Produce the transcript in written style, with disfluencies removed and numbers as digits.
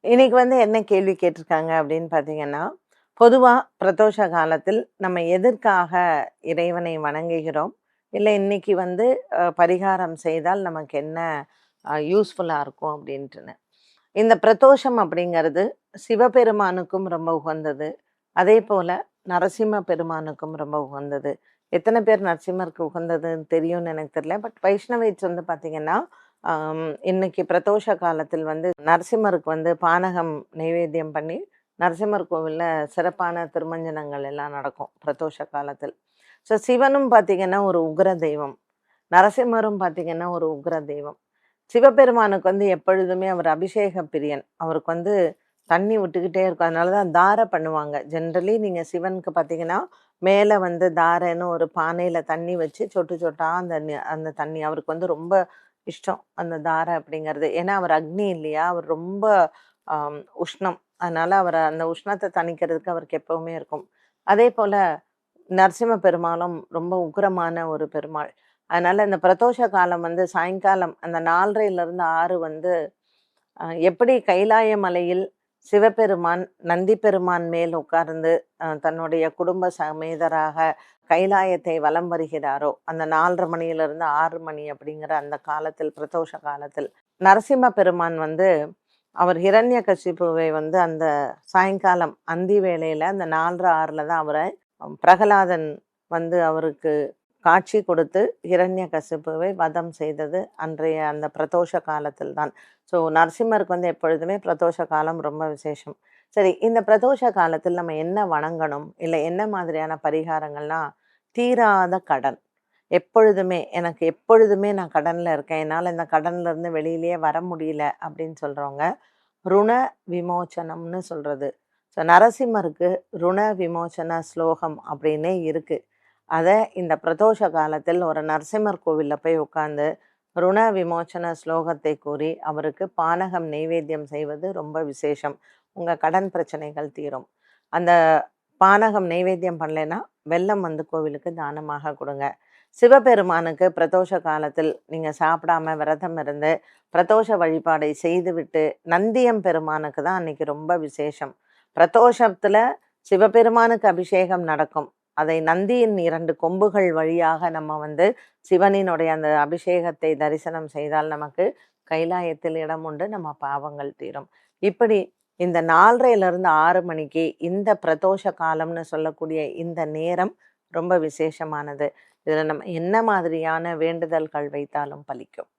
இன்னைக்கு என்ன கேள்வி கேட்டிருக்காங்க அப்படின்னு பார்த்தீங்கன்னா, பொதுவா பிரதோஷ காலத்தில் நம்ம எதற்காக இறைவனை வணங்குகிறோம்? இல்ல இன்னைக்கு பரிகாரம் செய்தால் நமக்கு என்ன யூஸ்ஃபுல்லா இருக்கும் அப்படின்ட்டுன்னு. இந்த பிரதோஷம் அப்படிங்கிறது சிவபெருமானுக்கும் ரொம்ப உகந்தது. அதேபோல நரசிம்ம பெருமானுக்கும் ரொம்ப உகந்தது. எத்தன பேர் நரசிம்மருக்கு உகந்ததுன்னு தெரியும்னு எனக்கு தெரியல. பட் வைஷ்ணவைட்ஸ் பார்த்தீங்கன்னா, இன்னைக்கு பிரதோஷ காலத்தில் நரசிம்மருக்கு பானகம் நைவேத்தியம் பண்ணி, நரசிம்மர் கோவில்ல சிறப்பான திருமஞ்சனங்கள் எல்லாம் நடக்கும் பிரதோஷ காலத்தில். ஸோ சிவனும் பார்த்தீங்கன்னா ஒரு உக்ர தெய்வம். நரசிம்மரும் பார்த்தீங்கன்னா ஒரு உக்ர தெய்வம். சிவபெருமானுக்கு எப்பொழுதுமே அவர் அபிஷேக பிரியன். அவருக்கு தண்ணி விட்டுக்கிட்டே இருக்கும். அதனால தான் தாரை பண்ணுவாங்க. ஜென்ரலி நீங்க சிவனுக்கு பார்த்தீங்கன்னா, மேல தாரைன்னு ஒரு பானையில தண்ணி வச்சு சொட்டு சொட்டா அந்த தண்ணி அவருக்கு ரொம்ப இஷ்டம். அந்த தாரை அப்படிங்கிறது. ஏன்னா அவர் அக்னி இல்லையா? அவர் ரொம்ப உஷ்ணம். அதனால அந்த உஷ்ணத்த தணிக்கிறதுக்கு அவருக்கு எப்பவுமே இருக்கும். அதேபோல நரசிம்ம பெருமாளும் ரொம்ப உக்கிரமான ஒரு பெருமாள். அதனால இந்த பிரதோஷ காலம் சாயங்காலம் அந்த 4:30லிருந்து 6 எப்படி கைலாய மலையில் சிவபெருமான் நந்தி பெருமான் மேல் உட்கார்ந்து தன்னுடைய குடும்ப சமேதராக கைலாயத்தை வலம் வருகிறாரோ, அந்த 4:30 மணியிலிருந்து 6 மணி அப்படிங்கிற அந்த காலத்தில் பிரதோஷ காலத்தில் நரசிம்ம பெருமான் அவர் ஹிரண்யகசிப்புவை அந்த சாயங்காலம் அந்தி வேளையில அந்த 4:30 6ல தான் அவரை பிரகலாதன் அவருக்கு காட்சி கொடுத்து ஹிரண்யகசிப்புவை வதம் செய்தது அன்றைய அந்த பிரதோஷ காலத்தில் தான். ஸோ நரசிம்மருக்கு எப்பொழுதுமே பிரதோஷ காலம் ரொம்ப விசேஷம். சரி, இந்த பிரதோஷ காலத்தில் நம்ம என்ன வணங்கணும்? இல்லை என்ன மாதிரியான பரிகாரங்கள்லாம் தீராத கடன். எனக்கு எப்பொழுதுமே நான் கடன்ல இருக்கேன். என்னால இந்த கடன்ல இருந்து வெளியிலேயே வர முடியல அப்படின்னு சொல்றவங்க, ருண விமோச்சனம்னு சொல்றது. ஸோ நரசிம்மருக்கு ருண விமோச்சன ஸ்லோகம் அப்படின்னே இருக்கு. அதை இந்த பிரதோஷ காலத்தில் ஒரு நரசிம்மர் கோவில்ல போய் உட்காந்து ருண விமோச்சன ஸ்லோகத்தை கூறி அவருக்கு பானகம் நெய்வேத்தியம் செய்வது ரொம்ப விசேஷம். உங்க கடன் பிரச்சனைகள் தீரும். அந்த பானகம் நெய்வேத்தியம் பண்ணலைன்னா வெல்லம் கோவிலுக்கு தானமாக கொடுங்க. சிவபெருமானுக்கு பிரதோஷ காலத்தில் நீங்க சாப்பிடாம விரதம் இருந்து பிரதோஷ வழிபாடை செய்துவிட்டு நந்தியம் பெருமானுக்கு தான் அன்னைக்கு ரொம்ப விசேஷம். பிரதோஷத்துல சிவபெருமானுக்கு அபிஷேகம் நடக்கும். அதை நந்தியின் 2 கொம்புகள் வழியாக நம்ம சிவனினுடைய அந்த அபிஷேகத்தை தரிசனம் செய்தால் நமக்கு கைலாயத்தில் இடம் உண்டு. நம்ம பாவங்கள் தீரும். இப்படி இந்த 4:30லிருந்து 6 மணிக்கு இந்த பிரதோஷ காலம்னு சொல்லக்கூடிய இந்த நேரம் ரொம்ப விசேஷமானது. இதுல நம்ம என்ன மாதிரியான வேண்டுதல்கள் வைத்தாலும் பலிக்கும்.